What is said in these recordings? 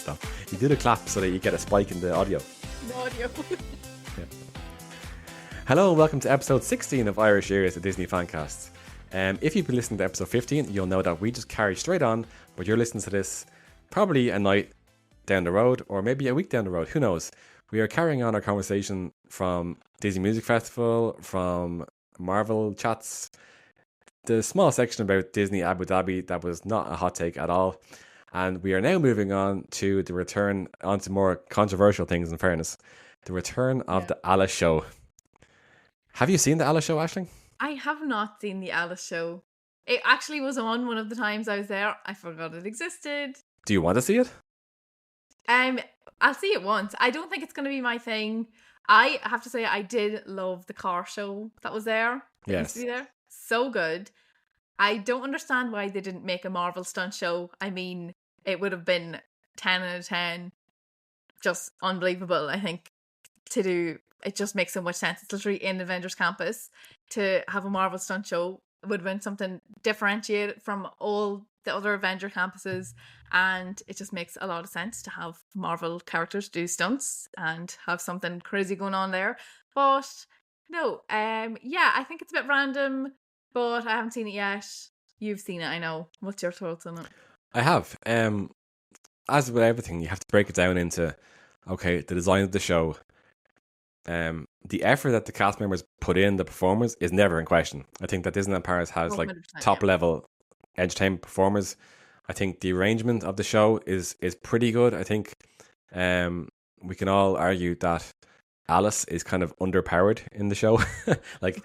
Stop. You do the clap so that you get a spike in the audio. The audio. Yeah. Hello and welcome to episode 16 of Irish Ears, the Disney Fancast. If you've been listening to episode 15, you'll know that we just carry straight on, but you're listening to this probably a night down the road, or maybe a week down the road, who knows. We are carrying on our conversation from Disney Music Festival, from Marvel chats, the small section about Disney Abu Dhabi that was not a hot take at all. And we are now moving on to the return onto more controversial things, in fairness. The return of the Alice Show. Have you seen the Alice Show, Aisling? I have not seen the Alice Show. It actually was on one of the times I was there. I forgot it existed. Do you want to see it? I'll see it once. I don't think it's going to be my thing. I have to say I did love the car show that was there. That used to be there. So good. I don't understand why they didn't make a Marvel Stunt Show. I mean, it would have been 10 out of 10. Just unbelievable, I think, to do. It just makes so much sense. It's literally in Avengers Campus. To have a Marvel Stunt Show would have been something differentiated from all the other Avenger campuses, and it just makes a lot of sense to have Marvel characters do stunts and have something crazy going on there. But no, I think it's a bit random, but I haven't seen it yet. You've seen it, I know. What's your thoughts on it? I have. As with everything, you have to break it down into, okay, the design of the show. The effort that the cast members put in, the performers, is never in question. I think that Disneyland Paris has like top level entertainment performers. I think the arrangement of the show is pretty good. I think we can all argue that Alice is kind of underpowered in the show. Like,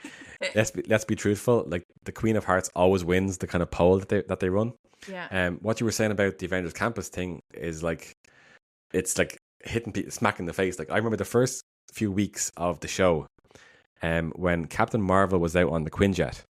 let's be truthful. Like, the Queen of Hearts always wins the kind of poll that they run. Yeah. What you were saying about the Avengers Campus thing is like, it's like hitting people, smack in the face. Like, I remember the first few weeks of the show, when Captain Marvel was out on the Quinjet,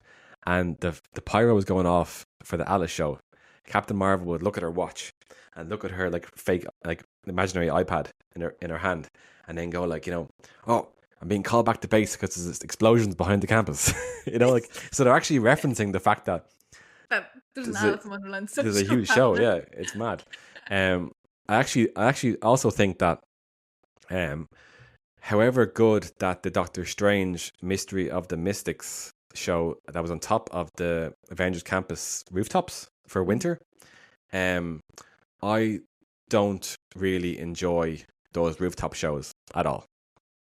and the pyro was going off for the Alice Show. Captain Marvel would look at her watch and look at her like fake, like imaginary iPad in her hand, and then go like, oh, I'm being called back to base because there's explosions behind the campus. Like, so they're actually referencing the fact that there's an Alice in Wonderland. There's a huge show. Yeah, it's mad. I actually also think that, however good that the Doctor Strange Mystery of the Mystics show that was on top of the Avengers Campus rooftops for winter, I don't really enjoy those rooftop shows at all.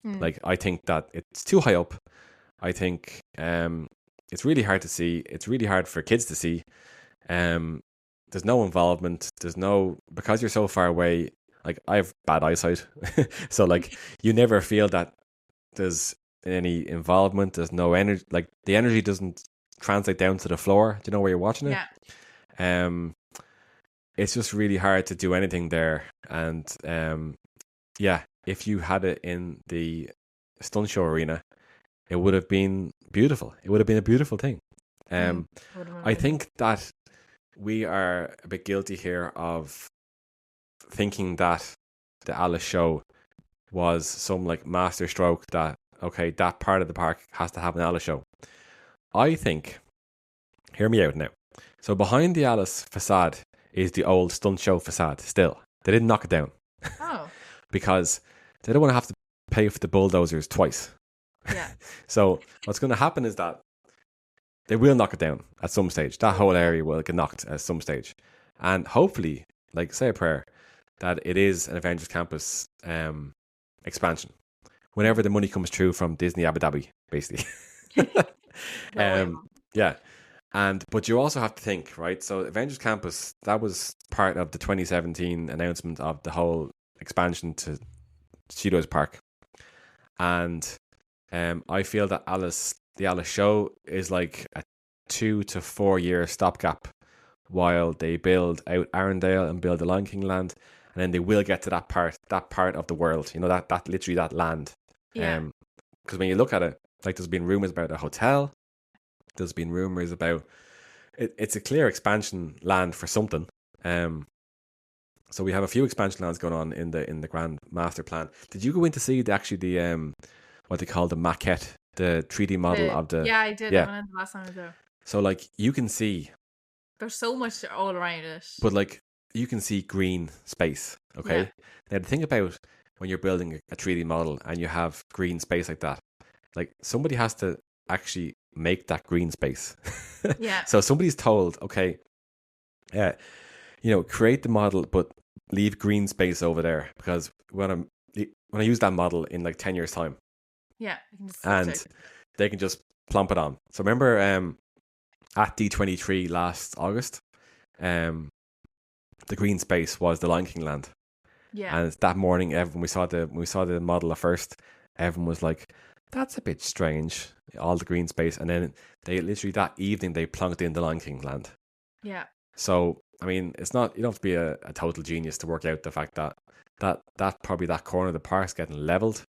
Like, I think that it's too high up. I think it's really hard to see. It's really hard for kids to see. There's no involvement. Because you're so far away. Like, I have bad eyesight, so like you never feel that there's any involvement. There's no energy. Like, the energy doesn't translate down to the floor. Do you know where you're watching it? Yeah. It's just really hard to do anything there. And if you had it in the Stunt Show arena, it would have been beautiful. It would have been a beautiful thing. I think that we are a bit guilty here of thinking that the Alice Show was some like master stroke that, okay, that part of the park has to have an Alice Show. I think, hear me out now. So behind the Alice facade is the old Stunt Show facade still. They didn't knock it down. Oh. Because they don't want to have to pay for the bulldozers twice. Yeah. So what's going to happen is that they will knock it down at some stage. That whole area will get knocked at some stage. And hopefully, like, say a prayer, that it is an Avengers Campus expansion. Whenever the money comes through from Disney Abu Dhabi, basically. Yeah. But you also have to think, right? So Avengers Campus, that was part of the 2017 announcement of the whole expansion to Studios Park. And I feel that the Alice Show is like a 2 to 4 year stopgap while they build out Arendelle and build the Lion King land, and then they will get to that part of the world, that literally that land. Yeah. Because when you look at it, like, there's been rumors about a hotel, there's been rumors about it's a clear expansion land for something. So we have a few expansion lands going on in the grand master plan. Did you go in to see the what they call the maquette, the 3D model of the? Yeah, I did. I went in the last time I was there. So like, you can see there's so much all around it. But like, you can see green space. Okay. Yeah. Now the thing about when you're building a 3D model and you have green space like that, like somebody has to actually make that green space. Yeah. So somebody's told, okay, create the model, but leave green space over there because when I use that model in like 10 years time, Yeah. and they can just plump it on. So remember, at D23 last August, the green space was the Lion King land. Yeah. And that morning, when we saw the model at first, everyone was like, "That's a bit strange." All the green space, and then they literally that evening they plunked in the Lion King land. Yeah. So I mean, it's not, you don't have to be a total genius to work out the fact that probably that corner of the park's getting leveled.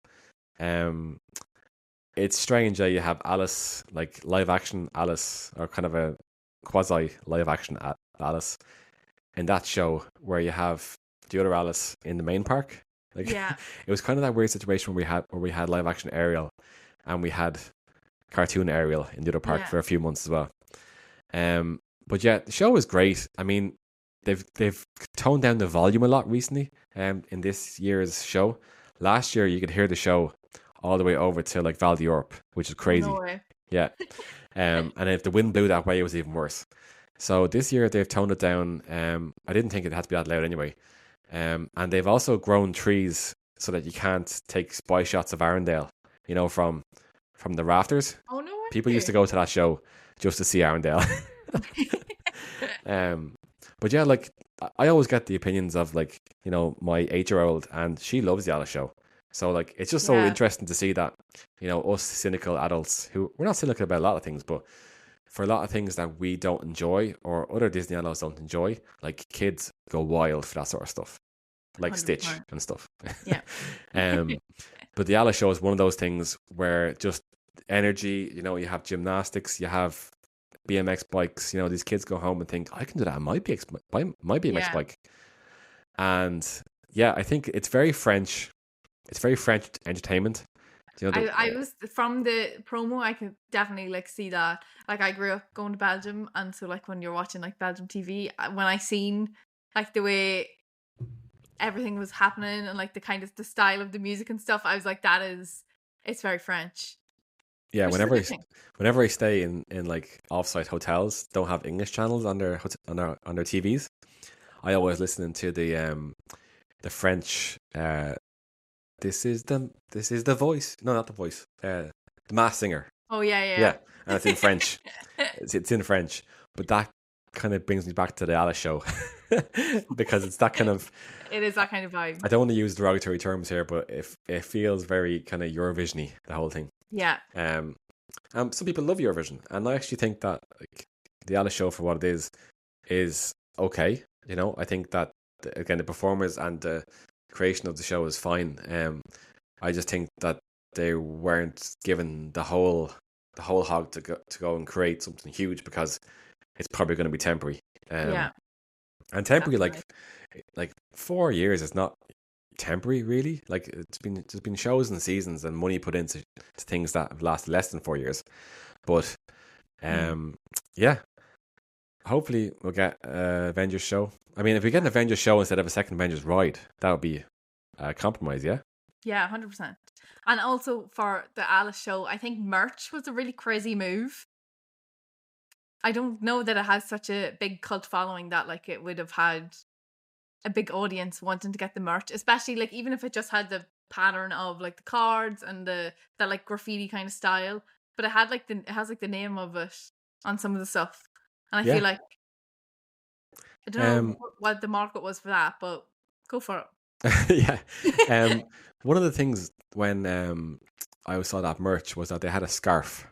It's strange that you have Alice, like live action Alice, or kind of a quasi live action Alice in that show, where you have the other Alice in the main park. Like, Yeah. it was kind of that weird situation where we had live action Ariel, and we had cartoon Ariel in the other park for a few months as well. But yeah, the show is great. I mean, they've toned down the volume a lot recently. In this year's show, last year you could hear the show all the way over to like Val d'Europe, which is crazy. No way. Yeah. And if the wind blew that way, it was even worse. So this year they've toned it down. I didn't think it had to be that loud anyway. And they've also grown trees so that you can't take spy shots of Arendelle, from the rafters. Oh no way. People used to go to that show just to see Arendelle. But yeah, like I always get the opinions of like, my 8-year-old, and she loves the Alice show. So like it's just so interesting to see that, us cynical adults who we're not cynical about a lot of things, but for a lot of things that we don't enjoy or other Disney adults don't enjoy, like kids go wild for that sort of stuff, like 100%. Stitch and stuff. Yeah. But the Alice show is one of those things where just energy, you have gymnastics, you have BMX bikes, these kids go home and think, I can do that on my BMX bike. And yeah, I think it's very French. It's very French entertainment. I was from the promo. I could definitely like see that. Like I grew up going to Belgium, and so like when you're watching like Belgium TV, when I seen like the way everything was happening and like the kind of the style of the music and stuff, I was like, it's very French. Yeah, whenever I stay in like offsite hotels, don't have English channels on their TVs, I always listen to the French. This is the voice. No, not the voice. The Masked Singer. Oh yeah. Yeah, and it's in French. it's in French, but that kind of brings me back to the Alice show because it's that kind of. It is that kind of vibe. I don't want to use derogatory terms here, but it feels very kind of Eurovision-y, the whole thing. Yeah. Some people love Eurovision, and I actually think that like the Alice show for what it is okay. I think that again the performers and the creation of the show is fine. I just think that they weren't given the whole hog to go and create something huge because it's probably going to be temporary. And temporary, like 4 years is not temporary really. Like there's been shows and seasons and money put into things that have lasted less than 4 years. But yeah, hopefully we'll get an Avengers show. I mean, if we get an Avengers show instead of a second Avengers ride, that would be a compromise. Yeah 100%. And also for the Alice show, I think merch was a really crazy move. I don't know that it has such a big cult following that like it would have had a big audience wanting to get the merch, especially like even if it just had the pattern of like the cards and that like graffiti kind of style, but it has like the name of it on some of the stuff, and I feel like I don't know what the market was for that, but go for Yeah. it. One of the things when I saw that merch was that they had a scarf,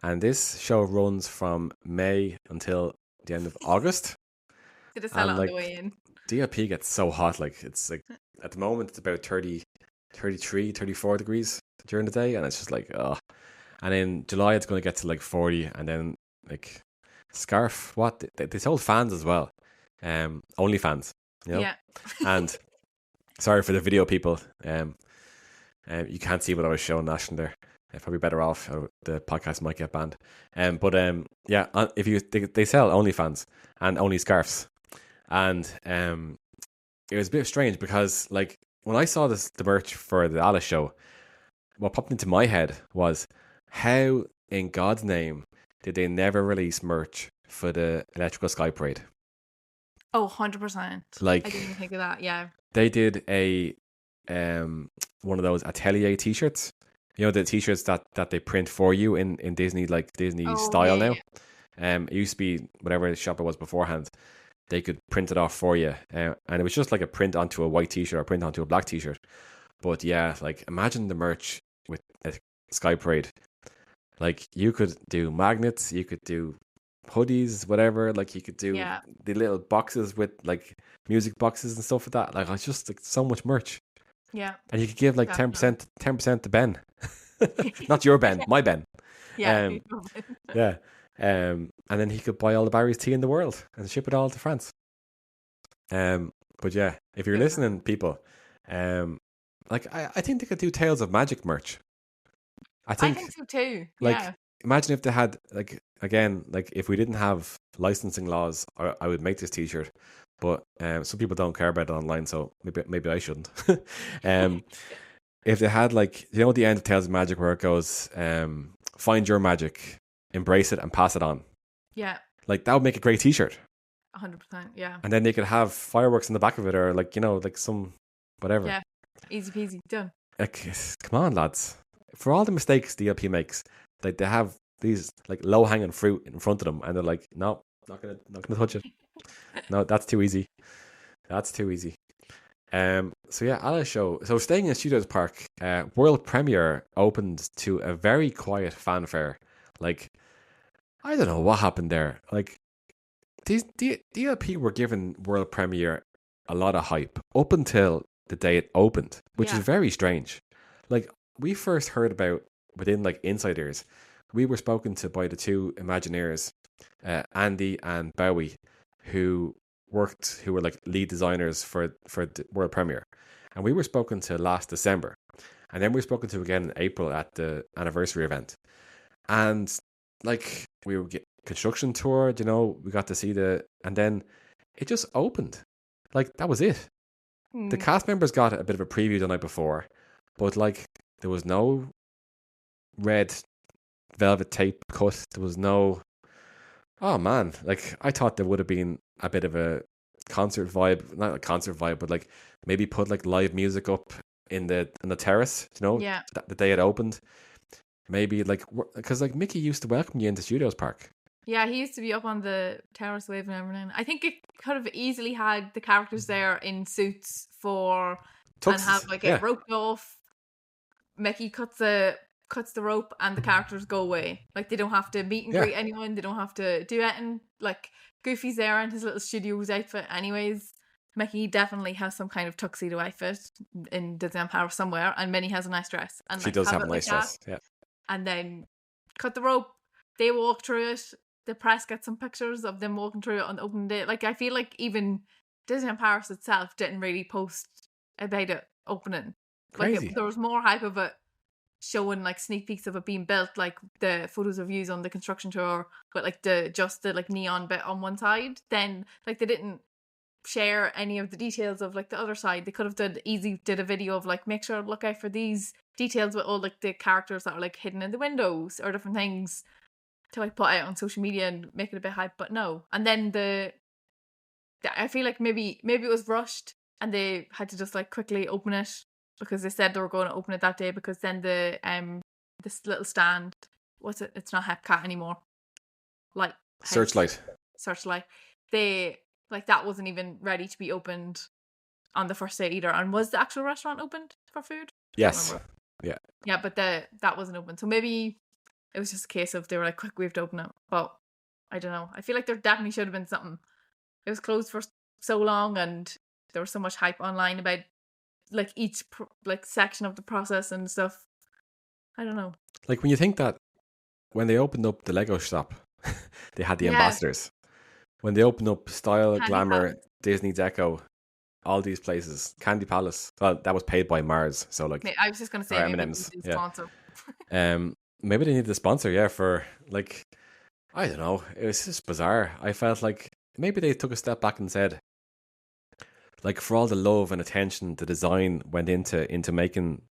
and this show runs from May until the end of August. Did it sell it on the way in? DLP gets so hot, like it's like at the moment it's about 30, 33, 34 degrees during the day, and it's just like and in July it's going to get to like 40, and then like scarf, what they sold fans as well, only fans, yeah. And sorry for the video people, you can't see what I was showing Ashton there. Probably better off. The podcast might get banned. But yeah, if they sell OnlyFans and only scarves, And it was a bit strange because like when I saw the merch for the Alice show, what popped into my head was, how in God's name did they never release merch for the Electrical Sky Parade? Oh, 100%. Like, I didn't even think of that. Yeah. They did a one of those atelier t-shirts. You know, the t-shirts that they print for you in Disney, like Disney style now. It used to be whatever shop it was beforehand. They could print it off for you, and it was just like a print onto a white t-shirt or print onto a black t-shirt. But yeah, like imagine the merch with a Sky Parade. Like you could do magnets, you could do hoodies, whatever. Like you could do the little boxes with like music boxes and stuff like that. Like it's just like so much merch. Yeah. And you could give like 10% to Ben. Not your Ben, my Ben. Yeah. Yeah. And then he could buy all the Barry's tea in the world and ship it all to France. But yeah, if you're listening, people, like I think they could do Tales of Magic merch. I think so too. Like imagine if they had, like, again, like if we didn't have licensing laws, I would make this t-shirt. But some people don't care about it online, so maybe I shouldn't. If they had, like, you know, at the end of Tales of Magic where it goes, find your magic, embrace it and pass it on. Yeah. Like that would make a great t-shirt. 100%, yeah. And then they could have fireworks in the back of it, or like, you know, like some whatever. Yeah. Easy peasy, done. Like, come on, lads. For all the mistakes DLP makes, like they have these like low hanging fruit in front of them, and they're like, no, not gonna touch it. No, that's too easy. That's too easy. So yeah, Alice show. So staying in Studios Park, world premiere opened to a very quiet fanfare. Like, I don't know what happened there. Like, these DLP were given world premiere a lot of hype up until the day it opened, which is very strange. Like, we first heard about within like insiders. We were spoken to by the two Imagineers, Andy and Bowie, who were like lead designers for the world premiere, and we were spoken to last December, and then we were spoken to again in April at the anniversary event, and like we were get construction tour, you know, we got to see and then it just opened, like that was it. The cast members got a bit of a preview the night before, but like there was no red velvet tape cut. There was no. Oh man, like I thought there would have been a bit of a concert vibe, not a concert vibe, but like maybe put like live music up in the terrace, you know, the day it opened. Maybe like, because like Mickey used to welcome you into Studios Park. Yeah, he used to be up on the terrace waving everything. I think it could have easily had the characters there in suits and have like it roped off. Mickey cuts the rope and the characters go away. Like they don't have to meet and greet anyone. They don't have to do anything. Like Goofy's there in his little studios outfit anyways. Mickey definitely has some kind of tuxedo outfit in Disneyland Paris somewhere, and Minnie has a nice dress. And she does have a nice dress, yeah. And then cut the rope. They walk through it. The press gets some pictures of them walking through it on the opening day. Like I feel like even Disneyland Paris itself didn't really post about it opening. Crazy. Like there was more hype of it showing like sneak peeks of it being built, like the photos of views on the construction tour, but like the like neon bit on one side. Then like they didn't share any of the details of like the other side. They could have did a video of like, make sure to look out for these details with all like the characters that are like hidden in the windows or different things to like put out on social media and make it a bit hype. But no. And then I feel like maybe it was rushed and they had to just like quickly open it, because they said they were going to open it that day, because then this little stand, what's it? It's not Hepcat anymore. Like Searchlight. They like that wasn't even ready to be opened on the first day either. And was the actual restaurant opened for food? Yes. Yeah. Yeah, but that wasn't open. So maybe it was just a case of they were like, quick, we have to open it. But I don't know. I feel like there definitely should have been something. It was closed for so long, and there was so much hype online about like each like section of the process and stuff. I don't know. Like when you think that when they opened up the Lego shop, they had the ambassadors. When they opened up Style, Candy Glamour, Palace. Disney Deco, all these places, Candy Palace. Well, that was paid by Mars, so like. I was just gonna say maybe M&Ms, they need a sponsor. Maybe they need the sponsor, for like, I don't know. It was just bizarre. I felt like maybe they took a step back and said, like for all the love and attention the design went into making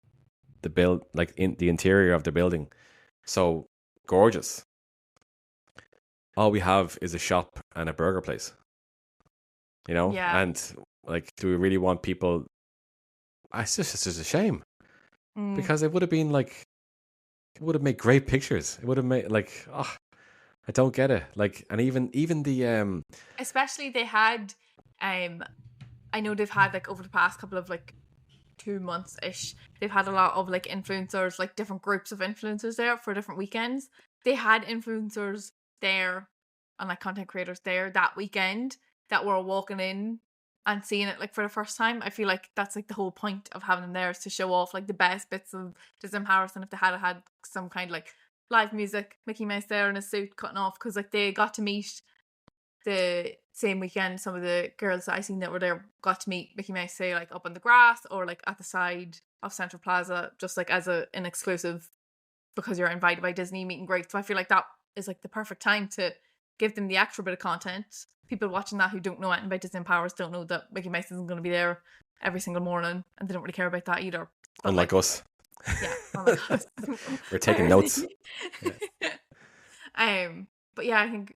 the build, like in the interior of the building, so gorgeous. All we have is a shop and a burger place, Yeah. and like, do we really want people? It's just a shame, because it would have been like, it would have made great pictures. It would have made like, oh, I don't get it. Like, and even the especially they had, I know they've had like over the past couple of like 2 months ish, they've had a lot of like influencers, like different groups of influencers there for different weekends. They had influencers there and like content creators there that weekend that were walking in and seeing it like for the first time. I feel like that's like the whole point of having them there, is to show off like the best bits of Disneyland Paris. And if they had some kind of like live music, Mickey Mouse there in a suit cutting off, because like they got to meet the same weekend, some of the girls that I seen that were there got to meet Mickey Mouse, say like up on the grass or like at the side of Central Plaza, just like as an exclusive, because you're invited by Disney meet and greet. So I feel like that is like the perfect time to give them the extra bit of content. People watching that who don't know anything about Disneyland Paris don't know that Mickey Mouse isn't going to be there every single morning, and they don't really care about that either. But unlike like, us. Yeah, unlike us. We're taking notes. Yeah. But yeah, I think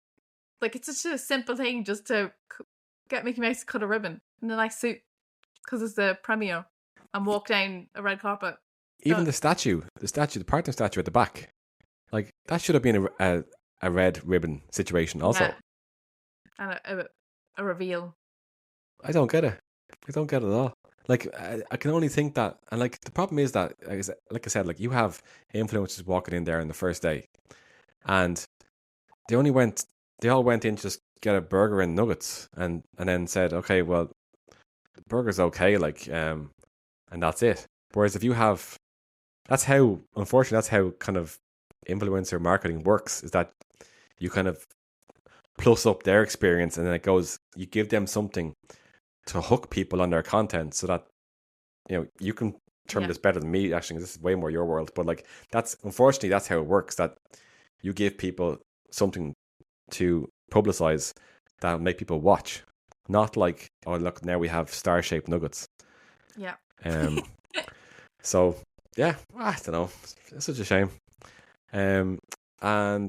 like it's such a simple thing just to get Mickey Mouse to cut a ribbon in a nice suit because it's the premiere, and walk down a red carpet. Even the partner statue at the back, like that should have been a red ribbon situation also. Yeah. And a reveal. I don't get it. I don't get it at all. Like, I can only think that, and like the problem is that, like I said, like you have influencers walking in there on the first day, and they all went in to just get a burger and nuggets, and then said, okay, well, the burger's okay, like, and that's it. Whereas if you have, unfortunately, that's how kind of influencer marketing works, is that you kind of plus up their experience, and then you give them something to hook people on their content, so that you can term this better than me, actually, 'cause this is way more your world, but like unfortunately that's how it works, that you give people something to publicize that'll make people watch, not like, oh look, now we have star-shaped nuggets. Yeah. So yeah, I don't know, it's such a shame. And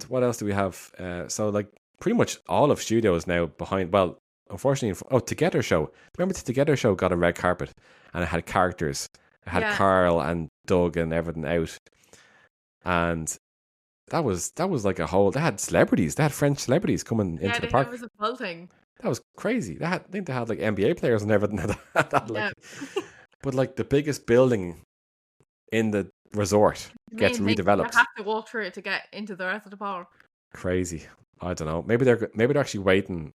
what else do we have? So like pretty much all of studios now behind, well, unfortunately, Together Show. Remember the Together Show got a red carpet, and it had characters. It had Carl and Doug and everything out, and that was like a whole. They had celebrities. They had French celebrities coming into the park. It was a full thing. That was crazy. I think they had like NBA players and everything. But like the biggest building in the resort gets redeveloped. You have to walk through it to get into the rest of the park. Crazy. I don't know. Maybe they're actually waiting.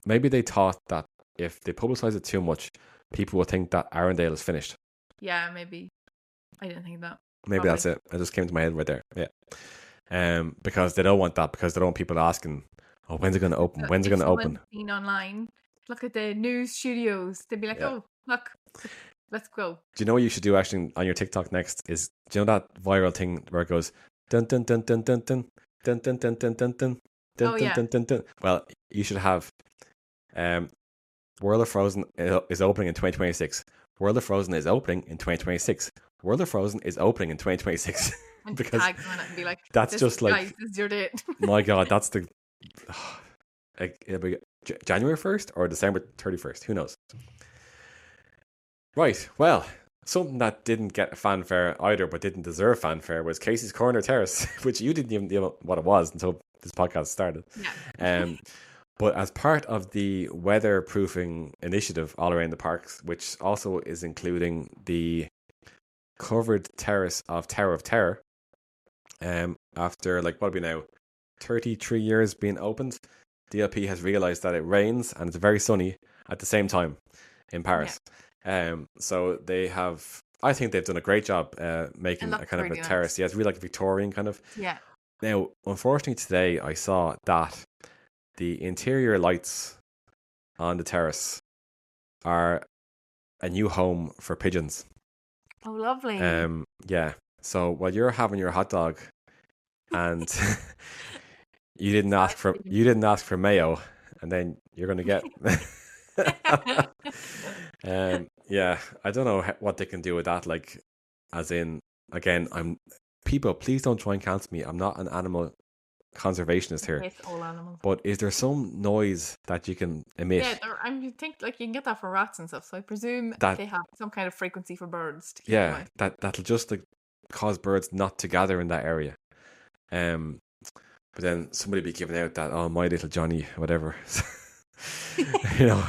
Maybe they thought that if they publicize it too much, people will think that Arendelle is finished. Yeah, maybe. I didn't think that. Maybe Probably. That's it. It just came to my head right there. Yeah. Because they don't want that. Because they don't want people asking, "Oh, when's it going to open? When's it going to open?" Seen online, look at the news studios. They'd be like, "Oh, look, let's go." Do you know what you should do actually on your TikTok next? Is, do you know that viral thing where it goes dun dun dun dun dun dun dun dun dun dun dun dun dun dun dun dun? Well, you should have. World of Frozen is opening in 2026. World of Frozen is opening in 2026. World of Frozen is opening in 2026. And because tag on it and be like, that's just like, guys, this is your date. My God, that's the it'll be January 1st or December 31st. Who knows? Right. Well, something that didn't get fanfare either, but didn't deserve fanfare, was Casey's Corner Terrace, which you didn't even know what it was until this podcast started. Yeah. But as part of the weatherproofing initiative all around the parks, which also is including the covered terrace of Tower of Terror, after like what will be now 33 years being opened, DLP has realised that it rains and it's very sunny at the same time in Paris. So they have, I think they've done a great job making a kind of a terrace. Nice. Yeah, it's really like a Victorian kind of. Yeah. Now, unfortunately today I saw that the interior lights on the terrace are a new home for pigeons. Oh, lovely. Yeah. So while you're having your hot dog, and you didn't ask for mayo, and then you're going to get Yeah, I don't know what they can do with that. Like, as in, again, please don't try and cancel me. I'm not an animal conservationist here. It's all animals. But is there some noise that you can emit? Yeah, I think like you can get that for rats and stuff. So I presume that they have some kind of frequency for birds to keep them out. that'll just like cause birds not to gather in that area. But then somebody be giving out that, oh, my little Johnny, whatever. You know,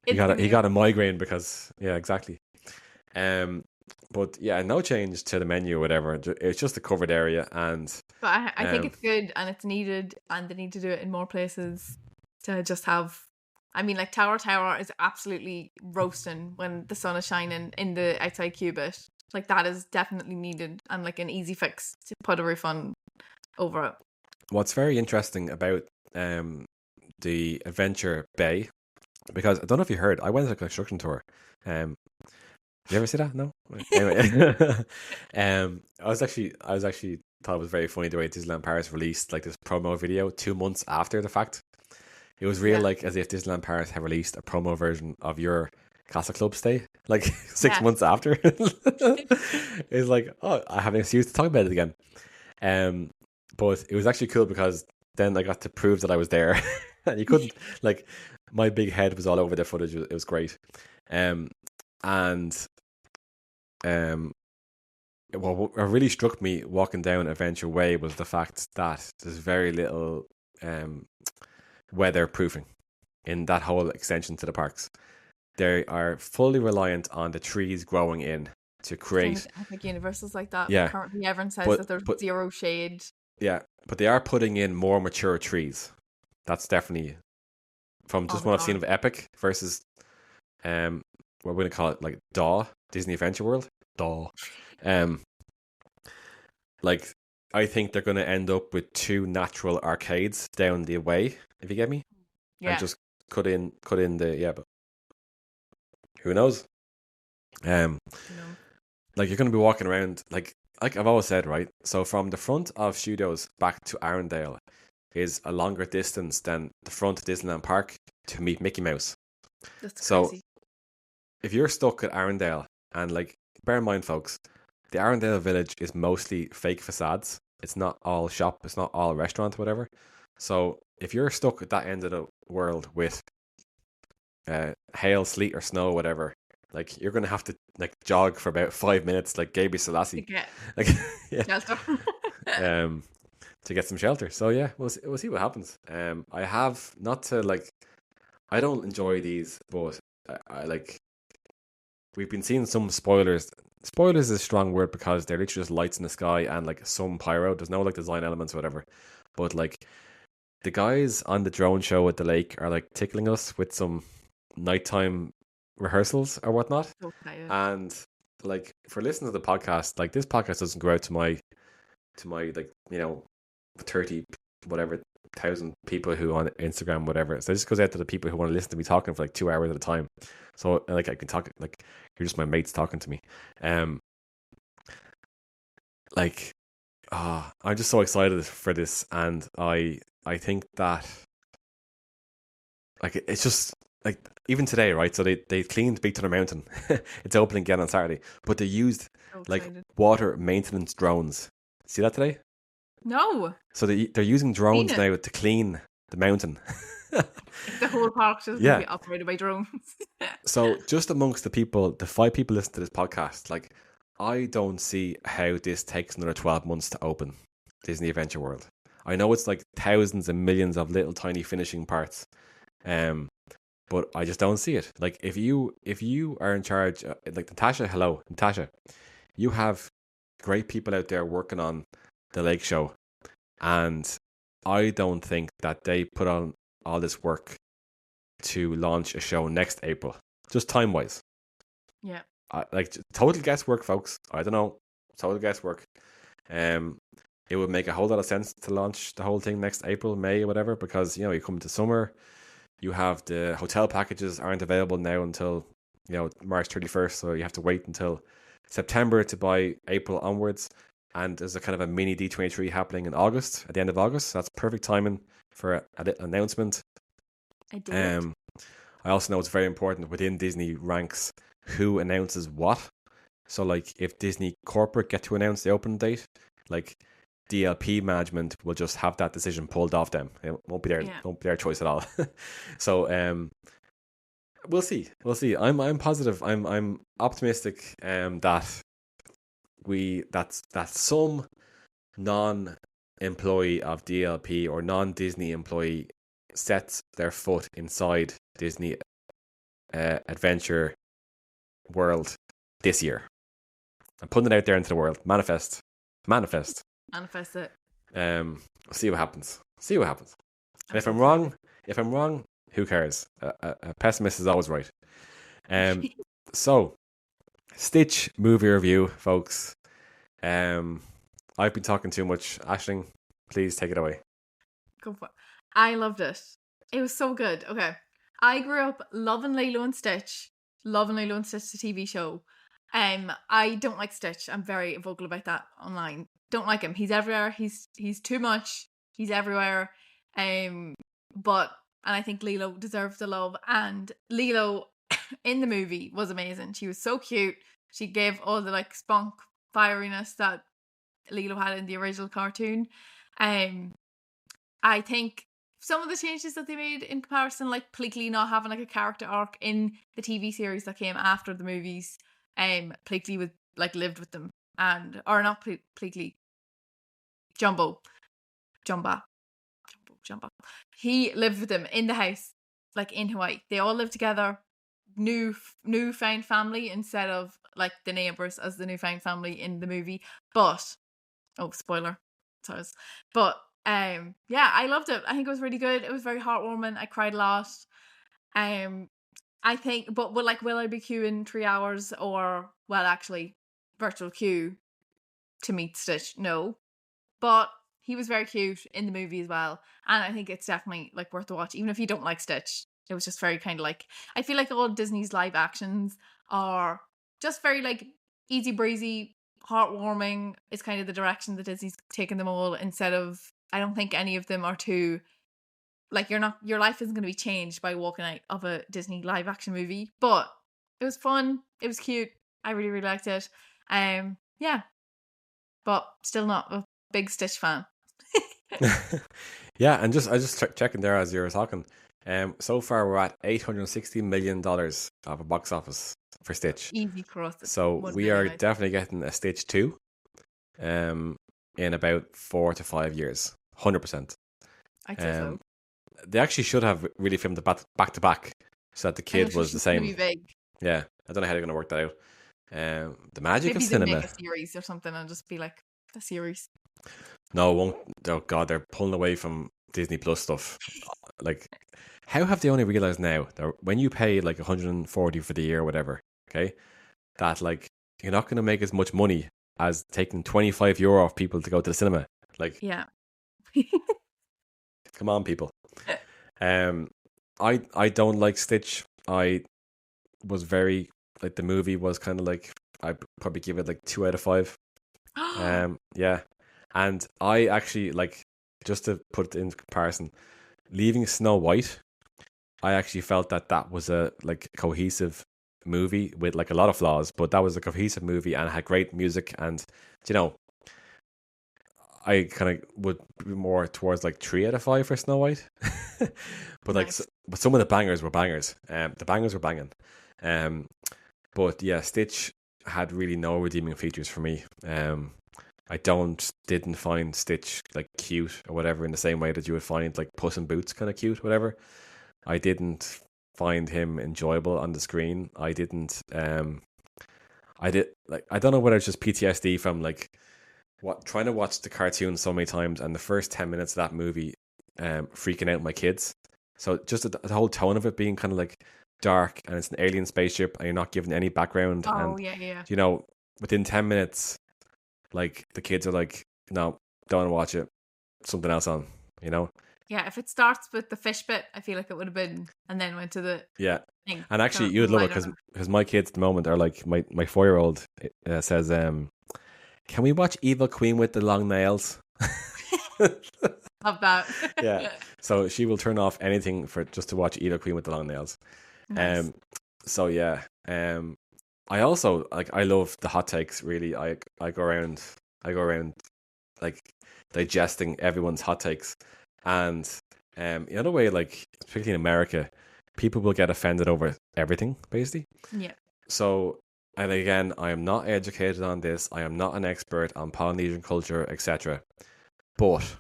he got a migraine because, yeah, exactly. But yeah, no change to the menu or whatever. It's just a covered area, but I think it's good and it's needed, and they need to do it in more places to just have. I mean, like Tower is absolutely roasting when the sun is shining in the outside cubit. Like that is definitely needed, and like an easy fix to put a roof on over it. What's very interesting about the Adventure Bay, because I don't know if you heard, I went on a construction tour. Did you ever see that? No. Anyway, I was actually thought it was very funny the way Disneyland Paris released like this promo video 2 months after the fact. It was real, like as if Disneyland Paris had released a promo version of your Castle Club stay, like 6 months after. It's like, oh, I have an excuse to talk about it again. But it was actually cool because then I got to prove that I was there. And you couldn't, like, my big head was all over the footage. It was great. What really struck me walking down Adventure Way was the fact that there's very little weatherproofing in that whole extension to the parks. They are fully reliant on the trees growing in to create. I think Universal's like that. Yeah. Currently, everyone says that there's zero shade. Yeah, but they are putting in more mature trees. That's definitely from just what I've seen of Epic versus what we're going to call it, like DAW, Disney Adventure World. DAW. Like, I think they're going to end up with 2 natural arcades down the way, if you get me. Yeah. And just cut in but who knows? Like, you're going to be walking around, like I've always said, right? So from the front of Studios back to Arendelle is a longer distance than the front of Disneyland Park to meet Mickey Mouse. That's so crazy. If you're stuck at Arendelle, and like, bear in mind, folks, the Arendelle village is mostly fake facades. It's not all shop, it's not all restaurant, whatever. So if you're stuck at that end of the world with hail, sleet, or snow, whatever, like, you're gonna have to like jog for about 5 minutes, like Gaby Selassie, like shelter. To get some shelter. So yeah, we'll see what happens. I have not to like. I don't enjoy these, but I like. We've been seeing some spoilers. Spoilers is a strong word because they're literally just lights in the sky and like some pyro. There's no like design elements or whatever. But like, the guys on the drone show at the lake are like tickling us with some nighttime rehearsals or whatnot. Okay. And like, for listening to the podcast, like, this podcast doesn't go out to my like, 30 whatever thousand people who on Instagram, whatever. So it just goes out to the people who want to listen to me talking for like 2 hours at a time. So like, I can talk, like, you're just my mates talking to me. Like, I'm just so excited for this, and I think that, like, it's just like, even today, right? So they cleaned Big Thunder Mountain. It's opening again on Saturday, but they used like water maintenance drones. See that today? No. So they're using drones now to clean the mountain. The whole park just be operated by drones. So just amongst the 5 people listening to this podcast, like, I don't see how this takes another 12 months to open Disney Adventure World. I know it's like thousands and millions of little tiny finishing parts, but I just don't see it. Like, if you are in charge, like Natasha, you have great people out there working on the lake show, and I don't think that they put on all this work to launch a show next April, just time wise. Yeah. Like, total guesswork, folks. I don't know, total guesswork. It would make a whole lot of sense to launch the whole thing next April, May, or whatever, because you come into summer, you have the hotel packages aren't available now until March 31st, so you have to wait until September to buy April onwards. And there's a kind of a mini D23 happening in August, at the end of August. So that's perfect timing for a little announcement. I did. I also know it's very important within Disney ranks who announces what. So, like, if Disney corporate get to announce the opening date, like, DLP management will just have that decision pulled off them. It won't be their choice at all. So, we'll see. I'm positive. I'm optimistic. That some non-employee of DLP or non-Disney employee sets their foot inside Disney Adventure World this year. I'm putting it out there into the world. Manifest it. See what happens. And if I'm wrong, who cares? A pessimist is always right. So, Stitch movie review, folks. I've been talking too much. Aisling, please take it away. Go for it. I loved it. It was so good. Okay. I grew up loving Lilo and Stitch. The TV show. I don't like Stitch. I'm very vocal about that online. Don't like him. He's everywhere. He's too much. He's everywhere. But I think Lilo deserves the love. And Lilo in the movie was amazing. She was so cute. She gave all the like spunk fieriness that Lilo had in the original cartoon. I think some of the changes that they made in comparison, like Pleakley not having like a character arc in the TV series that came after the movies, Pleakley was like lived with them, or not Pleakley, Jumbo. He lived with them in the house, like in Hawaii. They all lived together, newfound family instead of like the neighbors as the newfound family in the movie. But spoiler, sorry. But yeah, I loved it. I think it was really good. It was very heartwarming. I cried a lot. I think, but will I be queuing 3 hours or actually virtual queue to meet Stitch? No, but he was very cute in the movie as well, and I think it's definitely like worth a watch, even if you don't like Stitch. It was just very kind of like, I feel like all Disney's live actions are just very like easy breezy, heartwarming. Is kind of the direction that Disney's taken them all, instead of, I don't think any of them are too, like, your life isn't going to be changed by walking out of a Disney live action movie. But it was fun. It was cute. I really, really liked it. Yeah. But still not a big Stitch fan. Yeah, and I just checking there as you were talking. So far we're at $860 million of a box office for Stitch. Easy for us. So we are definitely getting a Stitch 2 in about 4 to 5 years. 100%. I'd say so. They actually should have really filmed it back to back so that the kid was the same. Be big. Yeah, I don't know how they're going to work that out. The magic Maybe of cinema. Make a series or something and just be like a series. No, it won't. Oh God, they're pulling away from Disney Plus stuff. Like, how have they only realized now that when you pay like 140 for the year or whatever, okay, that like you're not going to make as much money as taking €25 off people to go to the cinema? Like, yeah. Come on, people. I don't like Stitch. I was very like, the movie was kind of like, I'd probably give it like 2 out of 5. Yeah. And I actually, like, just to put it in comparison, leaving Snow White, I actually felt that was a like cohesive movie with like a lot of flaws, but that was a cohesive movie and had great music. And you know, I kind of would be more towards like 3 out of 5 for Snow White. But nice. But some of the bangers were bangers. The bangers were banging. But yeah, Stitch had really no redeeming features for me. I didn't find Stitch like cute or whatever in the same way that you would find like Puss in Boots kind of cute, whatever. I didn't find him enjoyable on the screen. I don't know whether it's just PTSD from like trying to watch the cartoon so many times and the first 10 minutes of that movie freaking out my kids. So just the whole tone of it being kind of like dark and it's an alien spaceship and you're not given any background. Oh, and, yeah. You know, within 10 minutes, like the kids are like, no, don't watch it. Something else on, you know? Yeah, if it starts with the fish bit, I feel like it would have been, and then went to the thing. And actually, you would love it because my kids at the moment are like, my 4-year-old says, can we watch Evil Queen with the long nails? Love that. Yeah. So she will turn off anything just to watch Evil Queen with the long nails. Nice. So yeah. I also like I love the hot takes. Really, I go around like digesting everyone's hot takes, and the other way, like particularly in America, people will get offended over everything, basically. Yeah. So, and again, I am not educated on this. I am not an expert on Polynesian culture, etc. But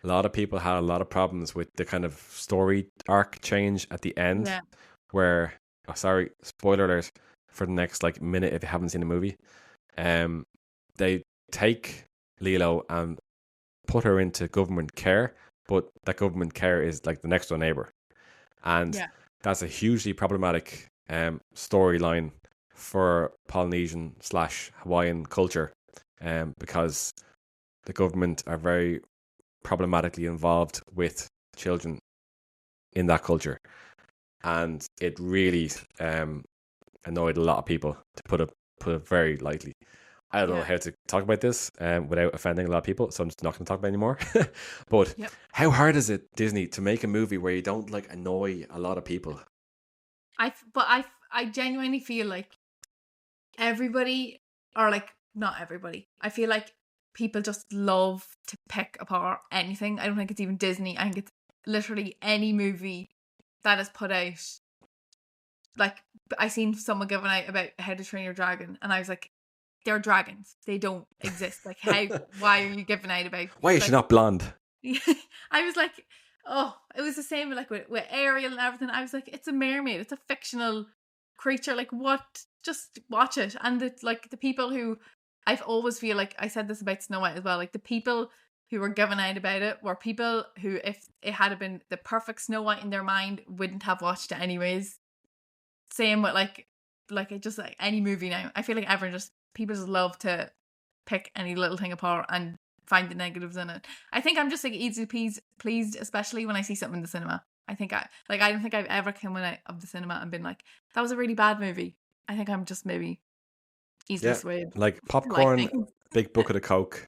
a lot of people had a lot of problems with the kind of story arc change at the end, Yeah. where, oh, sorry, spoiler alert for the next like minute if you haven't seen the movie. They take Lilo and put her into government care, but that government care is like the next door neighbor, and Yeah. that's a hugely problematic storyline for Polynesian / Hawaiian culture, because the government are very problematically involved with children in that culture, and it really annoyed a lot of people, to put it very lightly. I don't know how to talk about this without offending a lot of people, so I'm just not going to talk about it anymore. But how hard is it, Disney, to make a movie where you don't like annoy a lot of people? I genuinely feel like everybody, or like not everybody, I feel like people just love to pick apart anything. I don't think it's even Disney. I think it's literally any movie that is put out. Like, I seen someone giving out about How to Train Your Dragon, and I was like, they're dragons. They don't exist. Like, why are you giving out about? Why is she not blonde? I was like, oh, it was the same like with Ariel and everything. I was like, it's a mermaid. It's a fictional creature. Like, what? Just watch it. And the people who, I've always feel like, I said this about Snow White as well, like the people who were giving out about it were people who, if it had been the perfect Snow White in their mind, wouldn't have watched it anyways. Same with like it just like any movie now. I feel like people just love to pick any little thing apart and find the negatives in it. I think I'm just like easily pleased, especially when I see something in the cinema. I don't think I've ever come out of the cinema and been like, that was a really bad movie. I think I'm just maybe easily swayed. Like popcorn, big bucket of Coke,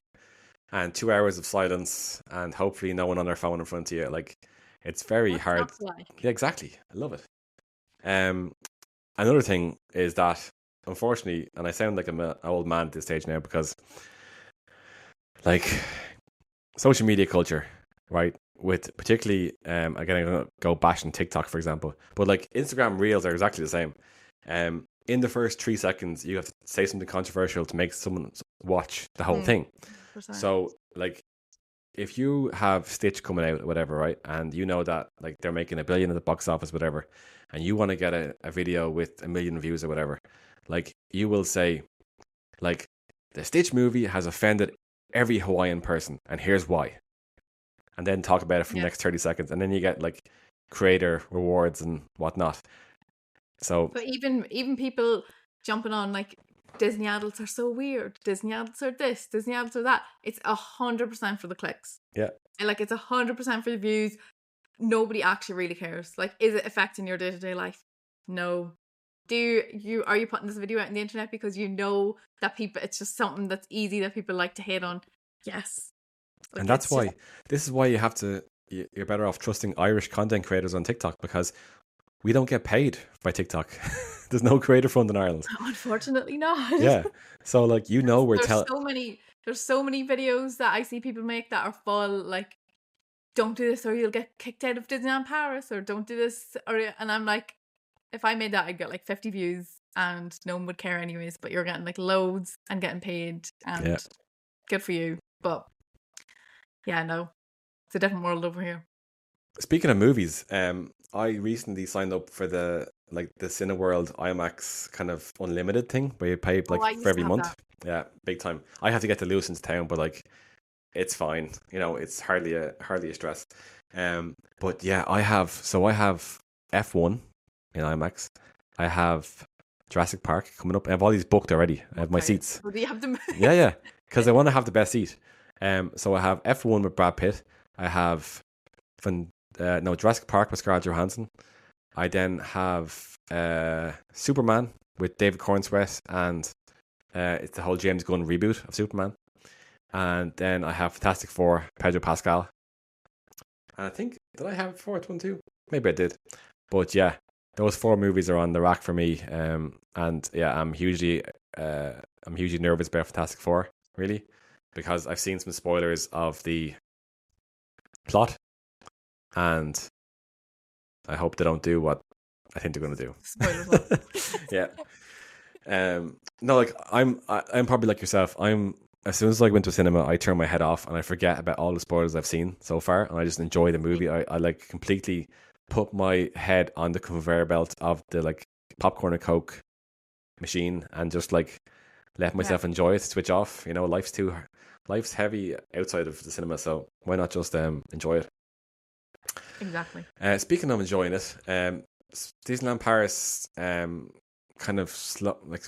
and 2 hours of silence, and hopefully no one on their phone in front of you. Like, it's very hard. Yeah, exactly. I love it. Another thing is that, unfortunately, and I sound like I'm an old man at this stage now, because like social media culture, right? With particularly, again, I'm gonna go bashing TikTok, for example, but like Instagram Reels are exactly the same. In the first 3 seconds, you have to say something controversial to make someone watch the whole thing. 100%. So, like, if you have Stitch coming out or whatever, right, and you know that like they're making $1 billion at the box office, whatever, and you want to get a video with 1 million views or whatever, like you will say, like, the Stitch movie has offended every Hawaiian person, and here's why, and then talk about it for the next 30 seconds, and then you get like creator rewards and whatnot. So, but even people jumping on like, Disney adults are so weird, Disney adults are this, Disney adults are that. It's 100% for the clicks. Yeah. And like, it's 100% for the views. Nobody actually really cares. Like, is it affecting your day-to-day life? No. Are you putting this video out on the internet because you know that people, it's just something that's easy that people like to hate on? Yes. Like, and that's why, this is why you're better off trusting Irish content creators on TikTok, because we don't get paid by TikTok. There's no creator fund in Ireland. Unfortunately not. Yeah. So like, there's so many videos that I see people make that are full like, don't do this or you'll get kicked out of Disneyland Paris, or don't do this, and I'm like, if I made that, I'd get like 50 views and no one would care anyways, but you're getting like loads and getting paid, and good for you. But yeah, no, it's a different world over here. Speaking of movies, I recently signed up for the Cineworld IMAX kind of unlimited thing, where you pay like for every month. Yeah, big time. I have to get to Lewiston's town, but like, it's fine. You know, it's hardly a stress. But yeah, I have F1 in IMAX. I have Jurassic Park coming up. I have all these booked already. I have my seats. So do you have them? Yeah, because I want to have the best seat. So I have F1 with Brad Pitt. I have Jurassic Park with Scarlett Johansson. I then have Superman with David Cornsweet, and it's the whole James Gunn reboot of Superman. And then I have Fantastic Four, Pedro Pascal. And I think, did I have a fourth one too? Maybe I did. But yeah, those four movies are on the rack for me. And yeah, I'm hugely nervous about Fantastic Four, really, because I've seen some spoilers of the plot, and I hope they don't do what I think they're going to do. Spoilers alert. Yeah. No, like I'm probably like yourself. As soon as I went to a cinema, I turn my head off and I forget about all the spoilers I've seen so far, and I just enjoy the movie. I like completely put my head on the conveyor belt of the like popcorn and Coke machine and just like let myself enjoy it, switch off. You know, life's heavy outside of the cinema, so why not just enjoy it? Exactly. Speaking of enjoying it, Disneyland Paris kind of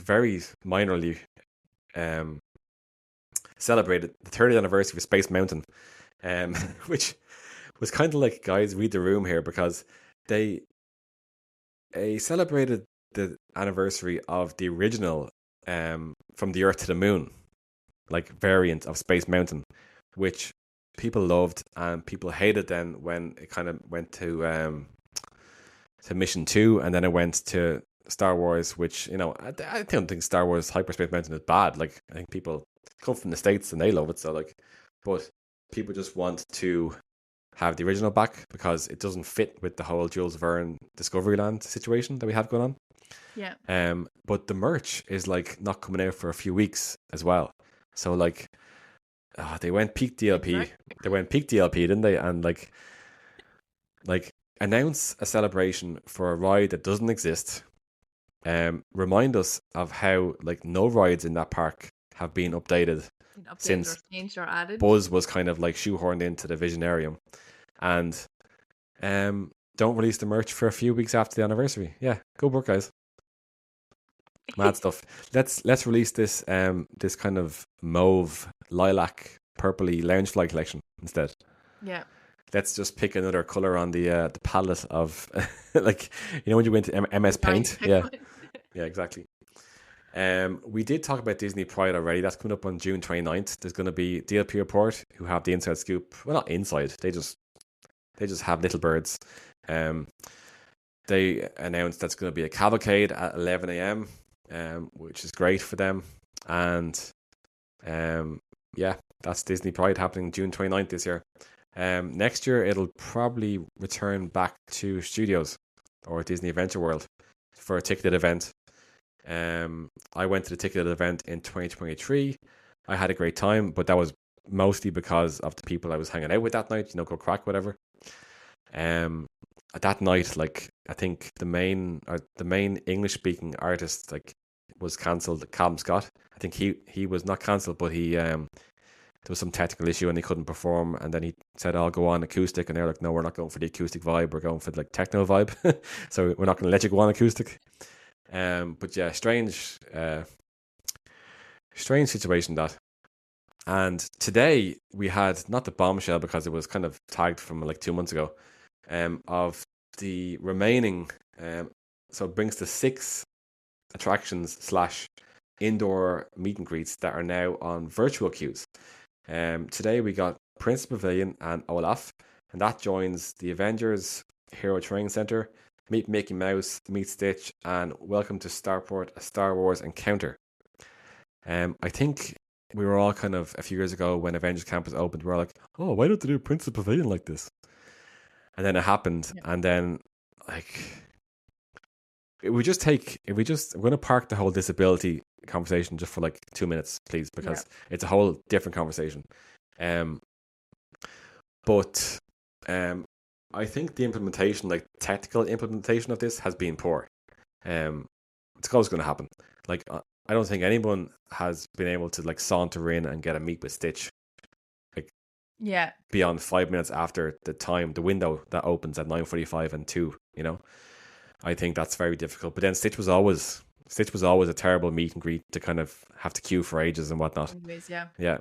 very minorly celebrated the 30th anniversary of Space Mountain, which was kind of like, guys, read the room here, because they celebrated the anniversary of the original From the Earth to the Moon, like variant of Space Mountain, which people loved and people hated then when it kind of went to Mission 2, and then it went to Star Wars, which, you know, I don't think Star Wars Hyperspace Mountain is bad. Like, I think people come from the States and they love it, so like, but people just want to have the original back because it doesn't fit with the whole Jules Verne Discoveryland situation that we have going on. Yeah. But the merch is like not coming out for a few weeks as well. So like, they went peak DLP. Right. They went peak DLP, didn't they? And like announce a celebration for a ride that doesn't exist. Remind us of how like no rides in that park have been updated since or changed or added. Buzz was kind of like shoehorned into the Visionarium, and don't release the merch for a few weeks after the anniversary. Yeah, good work, guys. Mad stuff. Let's release this this kind of mauve, lilac, purpley Loungefly collection instead. Yeah. Let's just pick another color on the palette of like, you know, when you went to MS Paint. Yeah, yeah, exactly. We did talk about Disney Pride already. That's coming up on June 29th. There's going to be DLP Report, who have the inside scoop. Well, not inside. They just have little birds. They announced that's going to be a cavalcade at 11 a.m., which is great for them. And yeah, that's Disney Pride happening June 29th this year. Next year, it'll probably return back to studios or Disney Adventure World for a ticketed event. I went to the ticketed event in 2023. I had a great time, but that was mostly because of the people I was hanging out with that night, you know, go crack, whatever. That night, like, I think the main English speaking artist like was cancelled, Callum Scott. I think he was not cancelled, but he there was some technical issue and he couldn't perform, and then he said, I'll go on acoustic, and they're like, no, we're not going for the acoustic vibe, we're going for the like techno vibe. So we're not going to let you go on acoustic. But yeah, strange situation that. And today we had not the bombshell, because it was kind of tagged from like 2 months ago, of the remaining, so it brings to 6 attractions / indoor meet and greets that are now on virtual queues. Today we got Prince Pavilion and Olaf, and that joins the Avengers Hero Training Center, Meet Mickey Mouse, Meet Stitch, and Welcome to Starport, a Star Wars encounter. I think we were all kind of, a few years ago when Avengers Campus opened, we were like, oh, why don't they do Prince Pavilion like this? And then it happened, and then like, we're going to park the whole disability conversation just for like 2 minutes, please, because it's a whole different conversation. But I think the implementation, like technical implementation of this, has been poor. It's always going to happen. Like, I don't think anyone has been able to like saunter in and get a meet with Stitch, like, beyond 5 minutes after the window that opens at 9:45 and 2. You know, I think that's very difficult. But then Stitch was always a terrible meet and greet to kind of have to queue for ages and whatnot. Anyways, yeah.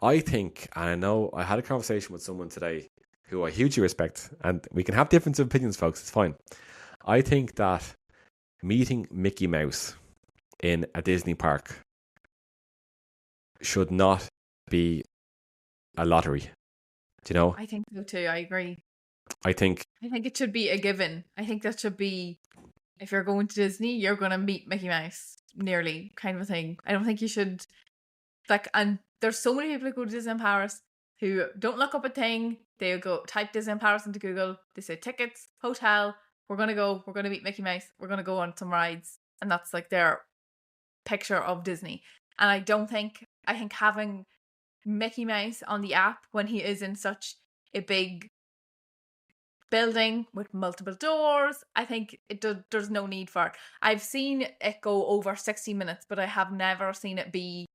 I think, and I know I had a conversation with someone today who I hugely respect, and we can have different opinions, folks. It's fine. I think that meeting Mickey Mouse in a Disney park should not be a lottery. Do you know? I think so too. I agree. I think it should be a given. I think that should be if you're going to Disney, you're going to meet Mickey Mouse, nearly, kind of a thing. I don't think you should, like, and there's so many people who go to Disneyland Paris who don't look up a thing. They go type Disneyland Paris into Google. They say tickets, hotel. We're going to meet Mickey Mouse. We're going to go on some rides. And that's like their picture of Disney. And I think having Mickey Mouse on the app when he is in such a big building with multiple doors, I think there's no need for it. I've seen it go over 60 minutes, but I have never seen it be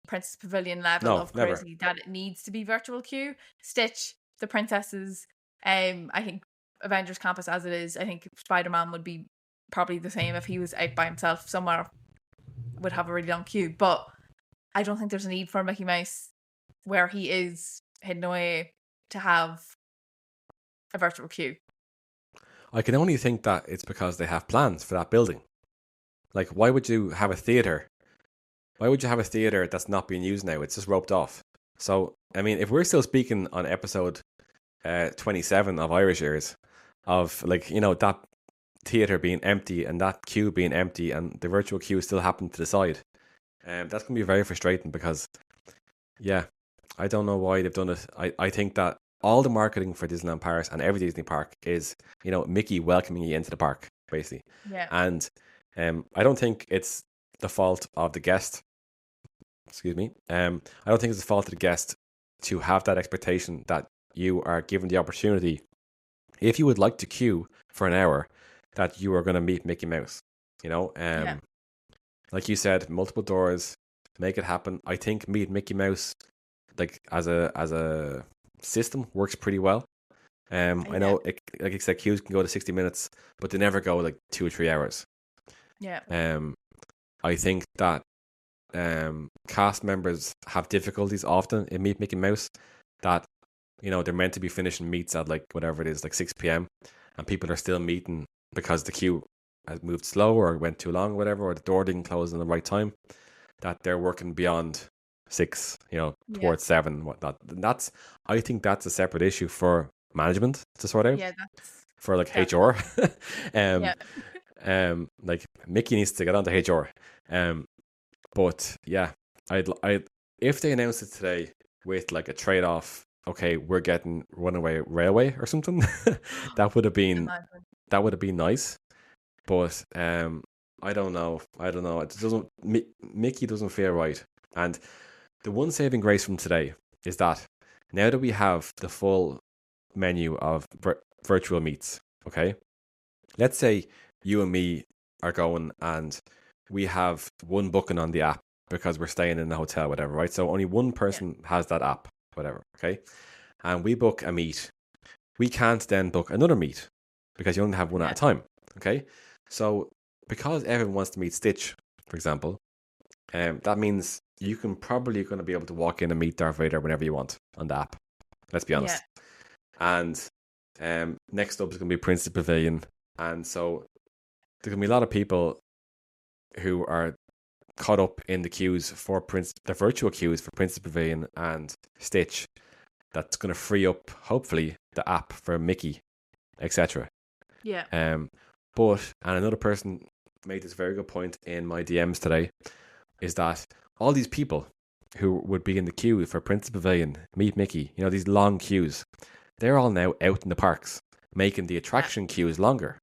Princess Pavilion level of crazy that it needs to be virtual queue. Stitch, the princesses, I think Avengers Campus as it is, I think Spider-Man would be probably the same if he was out by himself somewhere, would have a really long queue. But I don't think there's a need for Mickey Mouse where he is hidden away to have a virtual queue. I can only think that it's because they have plans for that building. Like, why would you have a theatre? Why would you have a theatre that's not being used now? It's just roped off. So, I mean, if we're still speaking on episode 27 of Irish Ears, of, like, you know, that theatre being empty and that queue being empty and the virtual queue still happening to the side, that's going to be very frustrating because, yeah, I don't know why they've done it. I think that all the marketing for Disneyland Paris and every Disney park is, you know, Mickey welcoming you into the park, basically. Yeah. And I don't think it's the fault of the guest. Excuse me. I don't think it's the fault of the guest to have that expectation that you are given the opportunity, if you would like to queue for an hour, that you are going to meet Mickey Mouse. You know, like you said, multiple doors, make it happen. I think meet Mickey Mouse, like as a system, works pretty well. I know, like I said, queues can go to 60 minutes, but they never go like 2 or 3 hours. Yeah. I think that cast members have difficulties often in Meet Mickey Mouse, that, you know, they're meant to be finishing meets at like whatever it is, like 6 p.m. and people are still meeting because the queue has moved slow or went too long, or whatever, or the door didn't close in the right time, that they're working beyond 6, you know, towards 7 and whatnot. And I think that's a separate issue for management to sort out. Yeah, that's for like HR. Like Mickey needs to get onto HR. But yeah, I'd if they announced it today with like a trade off, okay, we're getting runaway railway or something, that would have been nice. But I don't know. It doesn't. Mickey doesn't feel right. And the one saving grace from today is that now that we have the full menu of virtual meets, okay, let's say you and me are going and we have one booking on the app because we're staying in the hotel, whatever, right? So only one person has that app, whatever, okay? And we book a meet. We can't then book another meet because you only have one at a time, okay? So because everyone wants to meet Stitch, for example, that means you can probably going to be able to walk in and meet Darth Vader whenever you want on the app. Let's be honest. Yeah. And next up is going to be Princess Pavilion. And so there's going to be a lot of people who are caught up in the queues for the virtual queues for Princess Pavilion and Stitch. That's going to free up, hopefully, the app for Mickey, etc. Yeah. But another person made this very good point in my DMs today, is that all these people who would be in the queue for Princess Pavilion, Meet Mickey, you know, these long queues, they're all now out in the parks, making the attraction queues longer.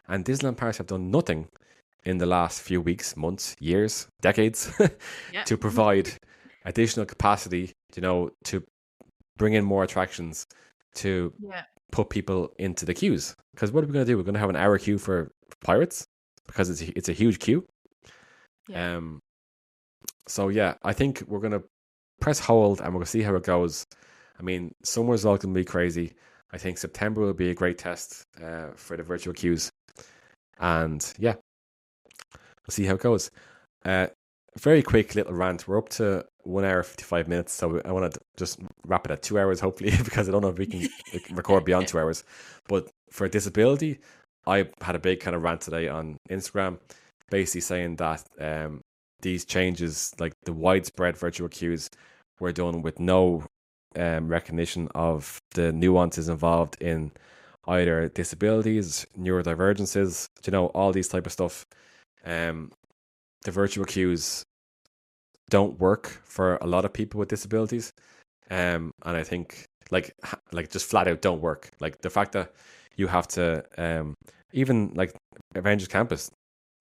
And Disneyland Paris have done nothing in the last few weeks, months, years, decades to provide additional capacity, you know, to bring in more attractions, to put people into the queues. Because what are we going to do? We're going to have an hour queue for Pirates because it's a huge queue. Yeah. So yeah, I think we're going to press hold and we're going to see how it goes. I mean, summer's all going to be crazy. I think September will be a great test for the virtual queues. And yeah, we'll see how it goes. Very quick little rant. We're up to 1 hour 55 minutes, so I want to just wrap it at 2 hours, hopefully, because I don't know if we can record beyond 2 hours. But for disability, I had a big kind of rant today on Instagram, basically saying that these changes, like the widespread virtual queues, were done with no recognition of the nuances involved in either disabilities, neurodivergences, you know, all these type of stuff. The virtual queues don't work for a lot of people with disabilities. And I think like just flat out don't work. Like the fact that you have to even like Avengers Campus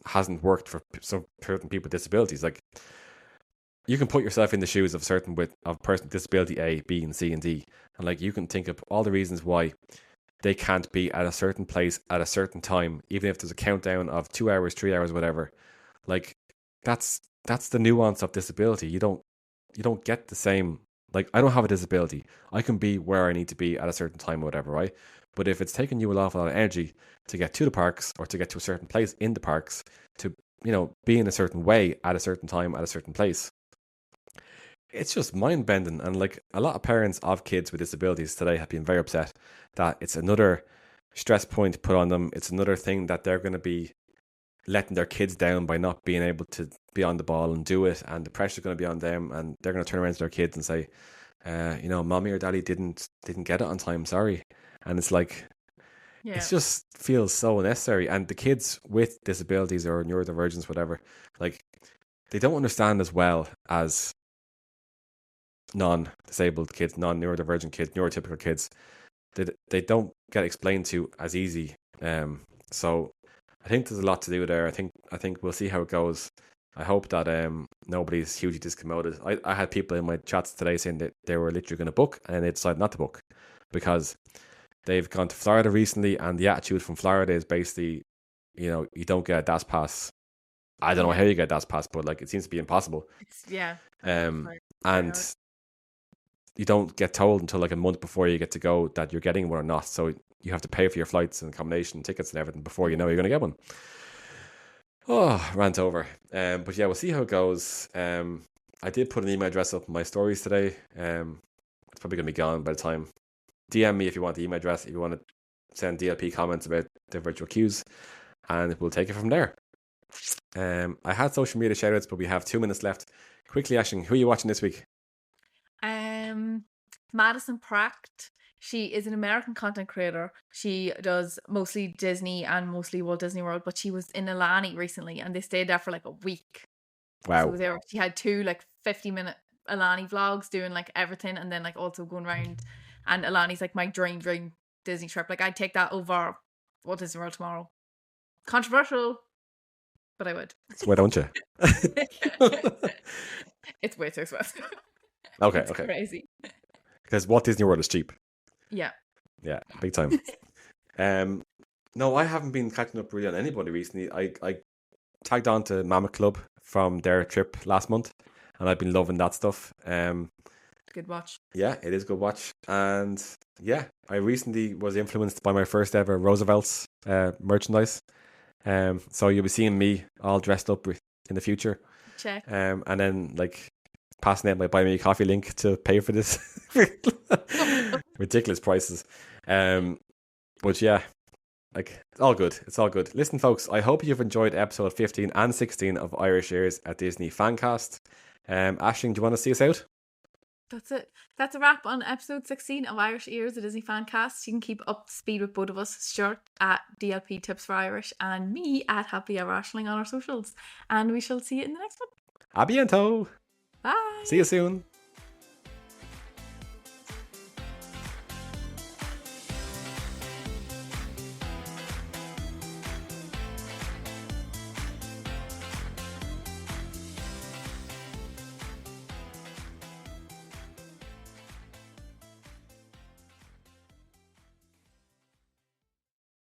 hasn't worked for some certain people with disabilities. Like you can put yourself in the shoes of a certain of person with disability A, B, and C and D, and like you can think of all the reasons why they can't be at a certain place at a certain time, even if there's a countdown of 2 hours, 3 hours, whatever. Like that's the nuance of disability. You don't get the same. Like I don't have a disability. I can be where I need to be at a certain time or whatever, right? But if it's taking you a lot of energy to get to the parks or to get to a certain place in the parks, to, you know, be in a certain way at a certain time at a certain place, it's just mind bending. And like a lot of parents of kids with disabilities today have been very upset that it's another stress point put on them. It's another thing that they're going to be letting their kids down by not being able to be on the ball and do it, and the pressure's going to be on them, and they're going to turn around to their kids and say, you know, mommy or daddy didn't get it on time, sorry. And it's like, it just feels so unnecessary. And the kids with disabilities or neurodivergence, whatever, like they don't understand as well as non-disabled kids, non-neurodivergent kids, neurotypical kids. They don't get explained to as easy. So I think there's a lot to do there. I think we'll see how it goes. I hope that nobody's hugely discommoded. I had people in my chats today saying that they were literally going to book and they decided not to book because they've gone to Florida recently, and the attitude from Florida is basically, you know, you don't get a DAS pass. I don't know how you get a DAS pass, but like it seems to be impossible. And you don't get told until like a month before you get to go that you're getting one or not. So you have to pay for your flights and accommodation, tickets and everything before you know you're going to get one. Oh, rant over. But yeah, we'll see how it goes. I did put an email address up in my stories today. It's probably going to be gone by the time. DM me if you want the email address, if you want to send DLP comments about the virtual queues, and we'll take it from there. I had social media shoutouts, but we have 2 minutes left. Quickly, Aisling, who are you watching this week? Madison Pratt. She is an American content creator. She does mostly Disney and mostly Walt Disney World, but she was in Alani recently and they stayed there for like a week. Wow. So she had 2 like 50-minute Alani vlogs doing like everything, and then like also going around. And Alani's like my dream Disney trip. Like I'd take that over Walt Disney World tomorrow. Controversial, but I would. So why don't you? It's way too expensive. Okay, it's crazy. Because Walt Disney World is cheap. Yeah, big time. No, I haven't been catching up really on anybody recently. I tagged on to Mama Club from their trip last month, and I've been loving that stuff. Good watch. Yeah, it is a good watch. And yeah, I recently was influenced by my first ever Roosevelt's merchandise. So you'll be seeing me all dressed up in the future. Check. And then like passing out my buy me a coffee link to pay for this. Ridiculous prices. But yeah, like it's all good. It's all good. Listen, folks, I hope you've enjoyed episode 15 and 16 of Irish Ears at Disney Fancast. Aisling, do you want to see us out? That's it. That's a wrap on episode 16 of Irish Ears, the Disney Fancast. You can keep up to speed with both of us, Stuart at DLP Tips for Irish and me at Happily Ever Aisling on our socials. And we shall see you in the next one. A bientôt. Bye. See you soon.